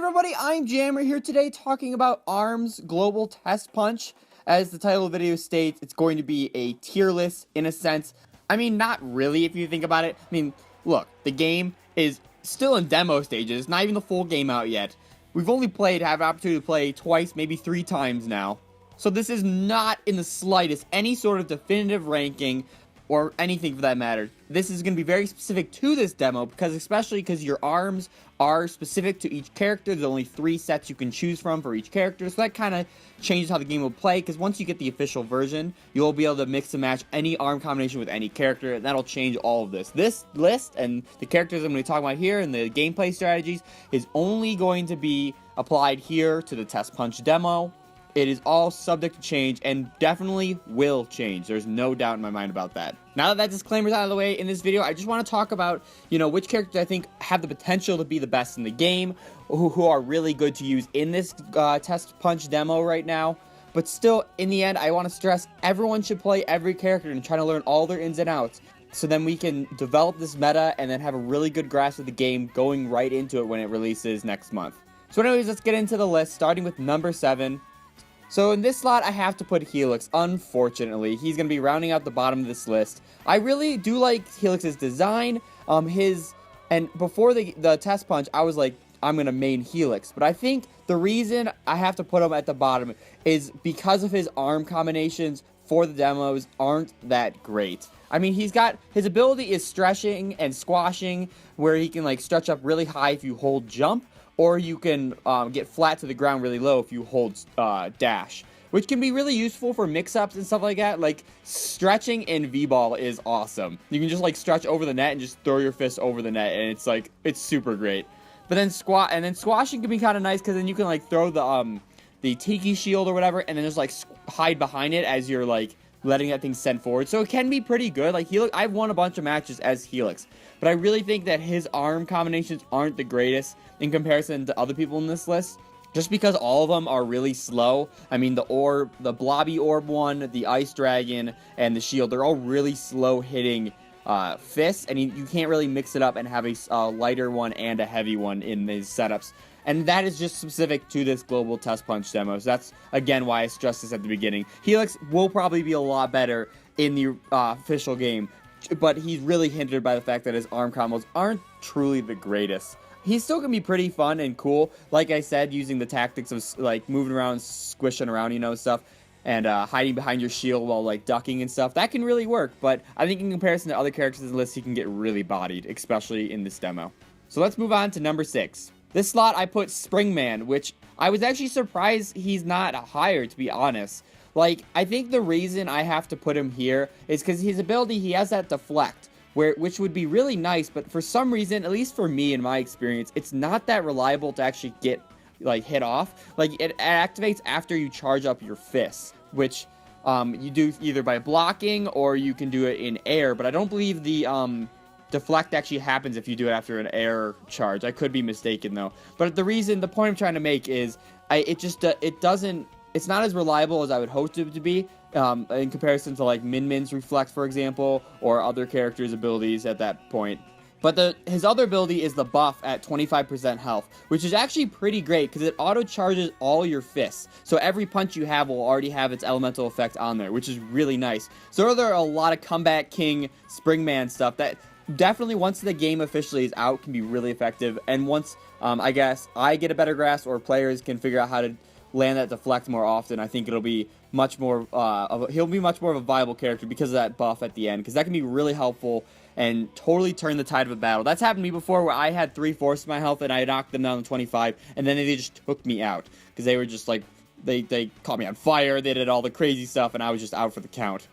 everybody, I'm Jammer here today talking about ARM's Global Testpunch. As the title of the video states, it's going to be a tier list in a sense. I mean, not really if you think about it. I mean, look, the game is still in demo stages, not even the full game out yet. We've only had an opportunity to play twice, maybe 3 times now. So this is not in the slightest any sort of definitive ranking or anything for that matter. This is going to be very specific to this demo, especially because your arms are specific to each character. There's only 3 sets you can choose from for each character, so that kind of changes how the game will play, because once you get the official version, you'll be able to mix and match any arm combination with any character, and that'll change all of this. This list and the characters I'm going to talk about here and the gameplay strategies is only going to be applied here to the Testpunch demo. It is all subject to change and definitely will change. There's no doubt in my mind about that. Now that disclaimer's out of the way in this video, I just want to talk about, which characters I think have the potential to be the best in the game, who are really good to use in this Testpunch demo right now. But still, in the end, I want to stress everyone should play every character and try to learn all their ins and outs. So then we can develop this meta and then have a really good grasp of the game going right into it when it releases next month. So anyways, let's get into the list, starting with number 7. So in this slot, I have to put Helix, unfortunately. He's going to be rounding out the bottom of this list. I really do like Helix's design. And before the Testpunch, I was like, I'm going to main Helix. But I think the reason I have to put him at the bottom is because of his arm combinations for the demos aren't that great. I mean, his ability is stretching and squashing, where he can stretch up really high if you hold jump, or you can get flat to the ground really low if you hold dash, which can be really useful for mix-ups and stuff like that. Like, stretching in V-Ball is awesome. You can just stretch over the net and just throw your fist over the net, and it's super great. But then squashing can be kind of nice, because then you can throw the Tiki Shield or whatever, and then just hide behind it as you're letting that thing send forward. So it can be pretty good. Helix, I've won a bunch of matches as Helix, but I really think that his arm combinations aren't the greatest in comparison to other people in this list, just because all of them are really slow. I mean, the Blobby Orb one, the Ice Dragon, and the Shield, they're all really slow hitting fists, and you can't really mix it up and have a lighter one and a heavy one in these setups. And that is just specific to this Global Testpunch demo. So that's, again, why I stressed this at the beginning. Helix will probably be a lot better in the official game, but he's really hindered by the fact that his arm combos aren't truly the greatest. He's still going to be pretty fun and cool, like I said, using the tactics of moving around, squishing around, stuff, and hiding behind your shield while ducking and stuff. That can really work, but I think in comparison to other characters in the list, he can get really bodied, especially in this demo. So let's move on to number 6. This slot, I put Springman, which I was actually surprised he's not higher, to be honest. I think the reason I have to put him here is because his ability, he has that deflect, which would be really nice, but for some reason, at least for me in my experience, it's not that reliable to actually get, hit off. It activates after you charge up your fists, which you do either by blocking or you can do it in air, but I don't believe the deflect actually happens if you do it after an air charge. I could be mistaken though. But the point I'm trying to make is, it's not as reliable as I would hope it to be, in comparison to Min Min's reflect, for example, or other characters' abilities at that point. But his other ability is the buff at 25% health, which is actually pretty great because it auto-charges all your fists. So every punch you have will already have its elemental effect on there, which is really nice. So there are a lot of Comeback King, Springman stuff that definitely, once the game officially is out, can be really effective. And once, I guess, I get a better grasp or players can figure out how to land that deflect more often, I think it'll be much more, he'll be much more of a viable character because of that buff at the end. Because that can be really helpful and totally turn the tide of a battle. That's happened to me before, where I had 3/4 of my health and I knocked them down to 25, and then they just took me out. Because they were just they caught me on fire, they did all the crazy stuff, and I was just out for the count.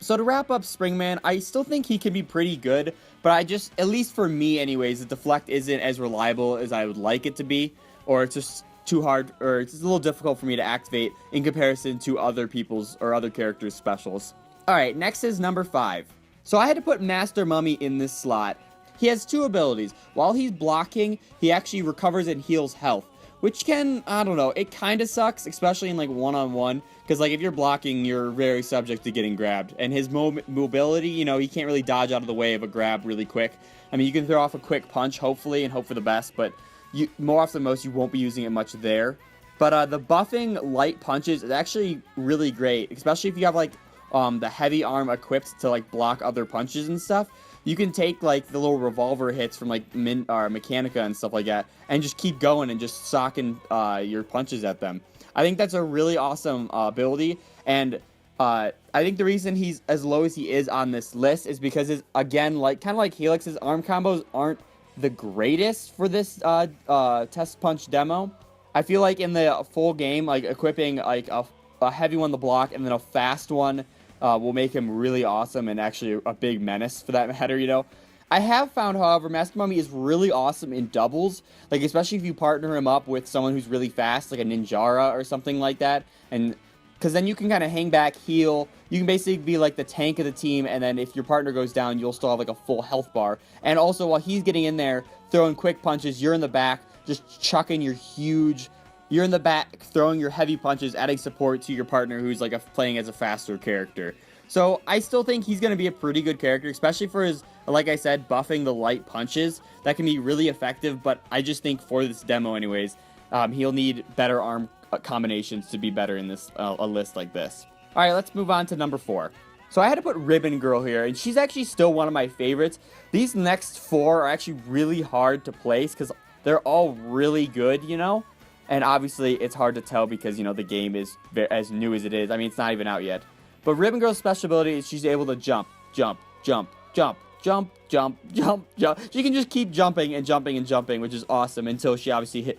So to wrap up Springman, I still think he can be pretty good, but at least for me anyways, the deflect isn't as reliable as I would like it to be, or it's just too hard, or it's a little difficult for me to activate in comparison to other people's or other characters' specials. Alright, next is number 5. So I had to put Master Mummy in this slot. He has 2 abilities. While he's blocking, he actually recovers and heals health, which can, I don't know, it kind of sucks, especially in one-on-one, because if you're blocking, you're very subject to getting grabbed, and his mobility, he can't really dodge out of the way of a grab really quick. I mean, you can throw off a quick punch, hopefully, and hope for the best, but more often than most, you won't be using it much there. But the buffing light punches is actually really great, especially if you have like the heavy arm equipped to like block other punches and stuff. You can take like the little revolver hits from like Meccanica and stuff like that, and just keep going and just socking your punches at them. I think that's a really awesome ability, and I think the reason he's as low as he is on this list is because his, again, like kind of like Helix's arm combos aren't the greatest for this test punch demo. I feel like in the full game, like equipping like a heavy one to block and then a fast one will make him really awesome and actually a big menace for that matter, you know. I have found, however, Master Mummy is really awesome in doubles, like especially if you partner him up with someone who's really fast, like a Ninjara or something like that, and because then you can kind of hang back, heal. You can basically be like the tank of the team, and then if your partner goes down, you'll still have like a full health bar. And also, while he's getting in there, throwing quick punches, you're in the back, just chucking your huge... You're in the back, throwing your heavy punches, adding support to your partner who's like playing as a faster character. So I still think he's going to be a pretty good character, especially for his, like I said, buffing the light punches. That can be really effective, but I just think for this demo anyways, he'll need better arm combinations to be better in this a list like this. All right, let's move on to number 4. So I had to put Ribbon Girl here, and she's actually still one of my favorites. These next 4 are actually really hard to place because they're all really good, you know? And obviously, it's hard to tell because, you know, the game is as new as it is. I mean, it's not even out yet. But Ribbon Girl's special ability is she's able to jump, jump, jump, jump, jump, jump, jump, jump. She can just keep jumping and jumping and jumping, which is awesome, until she obviously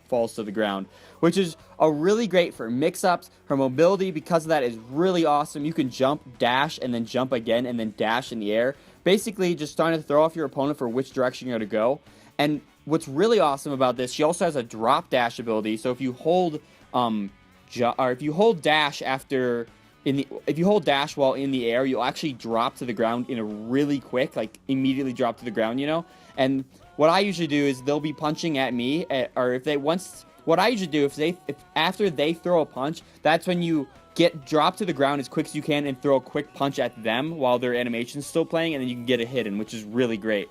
falls to the ground, which is a really great for mix-ups. Her mobility, because of that, is really awesome. You can jump, dash, and then jump again, and then dash in the air. Basically, just trying to throw off your opponent for which direction you're going to go. And what's really awesome about this, she also has a drop dash ability. So if you hold if you hold dash if you hold dash while in the air, you'll actually drop to the ground in a really quick, like immediately drop to the ground, you know. And what I usually do is they'll be punching at me, or if they what I usually do if after they throw a punch, that's when you drop to the ground as quick as you can and throw a quick punch at them while their animation's still playing, and then you can get a hit in, which is really great.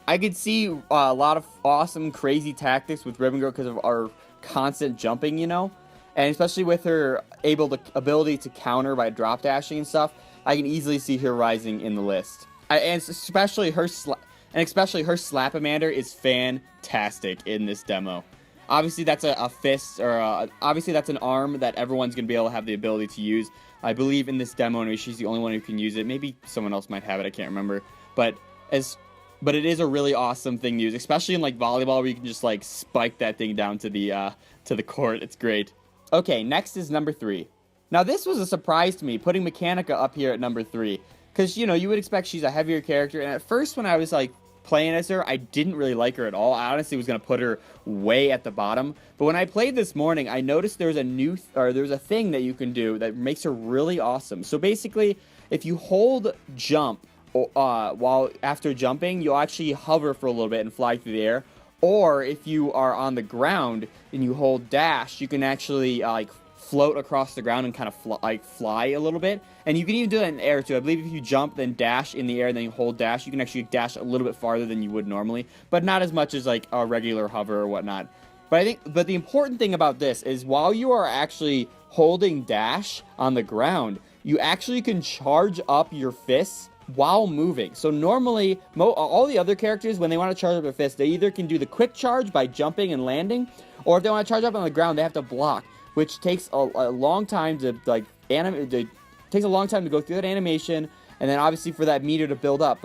I could see a lot of awesome, crazy tactics with Ribbon Girl because of our constant jumping, you know? And especially with her ability to counter by drop dashing and stuff, I can easily see her rising in the list. And especially her Slap-O-Mander is fantastic in this demo. Obviously, that's a fist, or obviously that's an arm that everyone's going to be able to have the ability to use. I believe in this demo, anyway, she's the only one who can use it. Maybe someone else might have it, I can't remember. But it is a really awesome thing to use, especially in like volleyball where you can just like spike that thing down to the court. It's great. Okay, next is number 3. Now this was a surprise to me, putting Meccanica up here at number 3, because you know you would expect she's a heavier character, and at first when I was like playing as her, I didn't really like her at all. I honestly was gonna put her way at the bottom, but when I played this morning, I noticed there's a thing that you can do that makes her really awesome. So basically, if you hold jump while after jumping, you'll actually hover for a little bit and fly through the air. Or if you are on the ground and you hold dash, you can actually like float across the ground and kind of fly a little bit. And you can even do that in the air too. I believe if you jump then dash in the air and then you hold dash, you can actually dash a little bit farther than you would normally, but not as much as like a regular hover or whatnot. But the important thing about this is while you are actually holding dash on the ground, you actually can charge up your fists while moving. So normally, all the other characters, when they want to charge up their fist, they either can do the quick charge by jumping and landing, or if they want to charge up on the ground, they have to block, which takes a long time to like takes a long time to go through that animation, and then obviously for that meter to build up.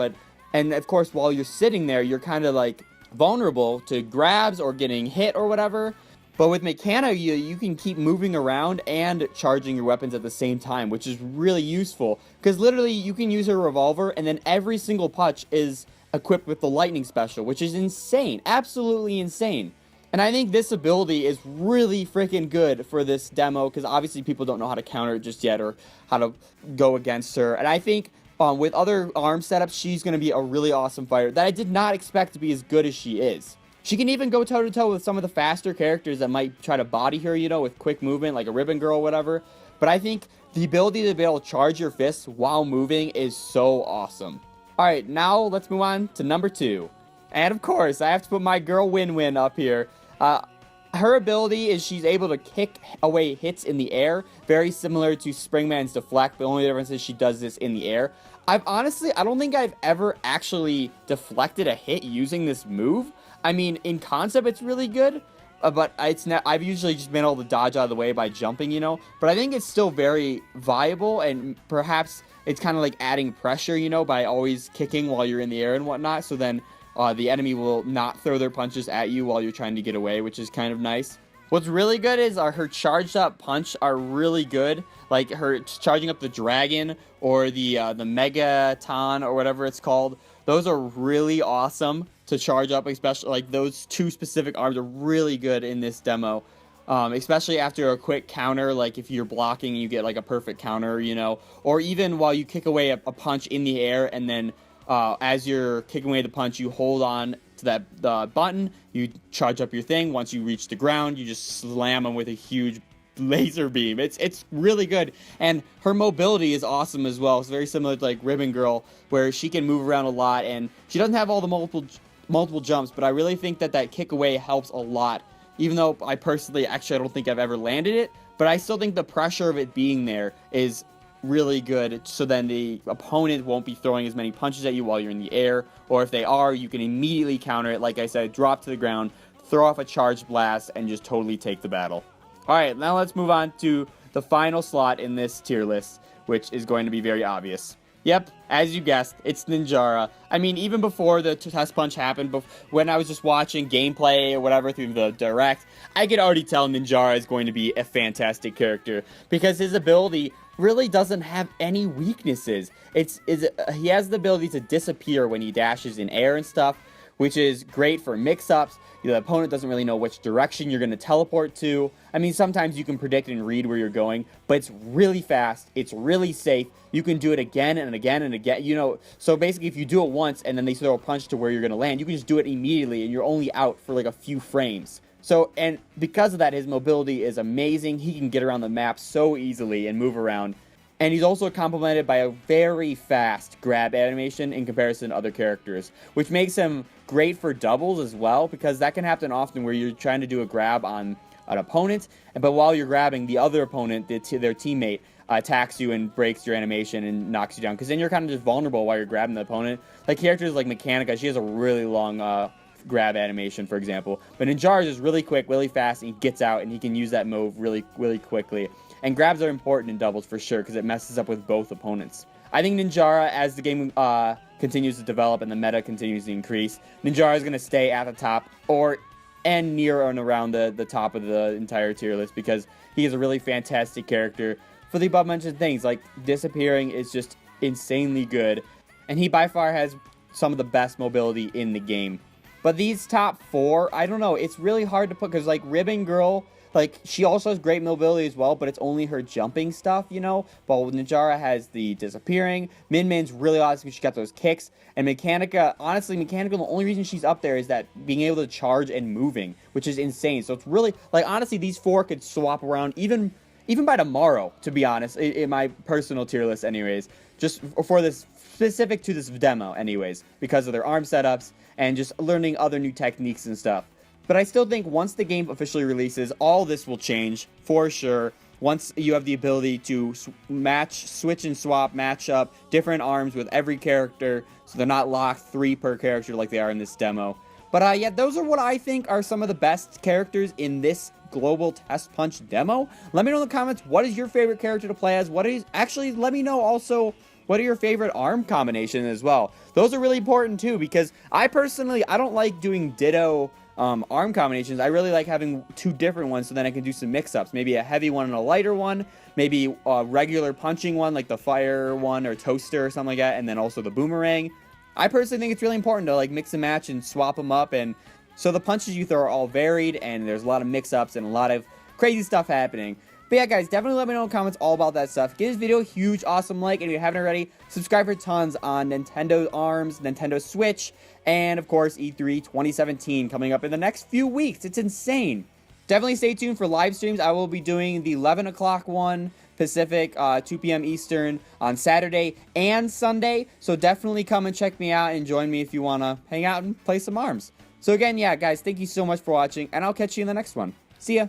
And of course, while you're sitting there, you're kind of like vulnerable to grabs or getting hit or whatever. But with Meccanica, you can keep moving around and charging your weapons at the same time, which is really useful. Because literally, you can use a revolver, and then every single punch is equipped with the lightning special, which is insane. Absolutely insane. And I think this ability is really freaking good for this demo, because obviously people don't know how to counter it just yet, or how to go against her. And I think with other arm setups, she's going to be a really awesome fighter that I did not expect to be as good as she is. She can even go toe-to-toe with some of the faster characters that might try to body her, you know, with quick movement, like a Ribbon Girl or whatever. But I think the ability to be able to charge your fists while moving is so awesome. Alright, now let's move on to number 2. And of course, I have to put my girl Win-Win up here. Her ability is she's able to kick away hits in the air, very similar to Springman's deflect. The only difference is she does this in the air. I don't think I've ever actually deflected a hit using this move. I mean, in concept, it's really good, but I've usually just been able to dodge out of the way by jumping, you know. But I think it's still very viable, and perhaps it's kind of like adding pressure, you know, by always kicking while you're in the air and whatnot. So then the enemy will not throw their punches at you while you're trying to get away, which is kind of nice. What's really good is her charged up punch are really good. Like her charging up the dragon or the Megaton or whatever it's called. Those are really awesome to charge up, especially like those two specific arms are really good in this demo. Especially after a quick counter, like if you're blocking and you get like a perfect counter, you know, or even while you kick away a punch in the air and then as you're kicking away the punch, you hold on to the button, you charge up your thing. Once you reach the ground, you just slam them with a huge laser beam. It's really good, and her mobility is awesome as well. It's very similar to like Ribbon Girl, where she can move around a lot, and she doesn't have all the multiple jumps, but I really think that kick away helps a lot. Even though I personally, actually, I don't think I've ever landed it, but I still think the pressure of it being there is really good, so then the opponent won't be throwing as many punches at you while you're in the air, or if they are, you can immediately counter it. Like I said, drop to the ground, throw off a charge blast, and just totally take the battle. Alright, now let's move on to the final slot in this tier list, which is going to be very obvious. Yep, as you guessed, it's Ninjara. I mean, even before the test punch happened, when I was just watching gameplay or whatever through the direct, I could already tell Ninjara is going to be a fantastic character, because his ability really doesn't have any weaknesses. He has the ability to disappear when he dashes in air and stuff, which is great for mix-ups. The opponent doesn't really know which direction you're going to teleport to. I mean, sometimes you can predict and read where you're going, but it's really fast, it's really safe. You can do it again and again and again, you know. So basically, if you do it once and then they throw a punch to where you're going to land, you can just do it immediately and you're only out for like a few frames. So, and because of that, his mobility is amazing. He can get around the map so easily and move around. And he's also complemented by a very fast grab animation in comparison to other characters, which makes him great for doubles as well, because that can happen often where you're trying to do a grab on an opponent, but while you're grabbing, the other opponent, their teammate, attacks you and breaks your animation and knocks you down, because then you're kind of just vulnerable while you're grabbing the opponent. Like characters like Meccanica, she has a really long grab animation, for example, but Ninjara is really quick, really fast, and he gets out, and he can use that move really, really quickly. And grabs are important in doubles for sure, because it messes up with both opponents. I think Ninjara, as the game continues to develop and the meta continues to increase, Ninjara is going to stay at the top and near and around the top of the entire tier list, because he is a really fantastic character for the above mentioned things. Like disappearing is just insanely good, and he by far has some of the best mobility in the game. But these top four, I don't know, it's really hard to put, because like Ribbon Girl, like, she also has great mobility as well, but it's only her jumping stuff, you know? But Ninjara has the disappearing. Min-Min's really awesome because she got those kicks. And Meccanica, honestly, Meccanica, the only reason she's up there is that being able to charge and moving, which is insane. So it's really, like, honestly, these four could swap around even by tomorrow, to be honest, in my personal tier list anyways. Just for this, specific to this demo anyways, because of their arm setups and just learning other new techniques and stuff. But I still think once the game officially releases, all this will change, for sure. Once you have the ability to switch and swap, match up different arms with every character, so they're not locked 3 per character like they are in this demo. But yeah, those are what I think are some of the best characters in this Global Testpunch demo. Let me know in the comments, what is your favorite character to play as? Actually, let me know also, what are your favorite arm combinations as well? Those are really important too, because I don't like doing ditto arm combinations. I really like having 2 different ones, so then I can do some mix-ups. Maybe a heavy one and a lighter one, maybe a regular punching one like the fire one or toaster or something like that, and then also the boomerang. I personally think it's really important to like mix and match and swap them up, and so the punches you throw are all varied, and there's a lot of mix-ups and a lot of crazy stuff happening. But yeah, guys, definitely let me know in the comments all about that stuff. Give this video a huge, awesome like, and if you haven't already, subscribe for tons on Nintendo ARMS, Nintendo Switch, and of course, E3 2017 coming up in the next few weeks. It's insane. Definitely stay tuned for live streams. I will be doing the 11 o'clock one, Pacific, 2 p.m. Eastern on Saturday and Sunday. So definitely come and check me out and join me if you want to hang out and play some ARMS. So again, yeah, guys, thank you so much for watching, and I'll catch you in the next one. See ya!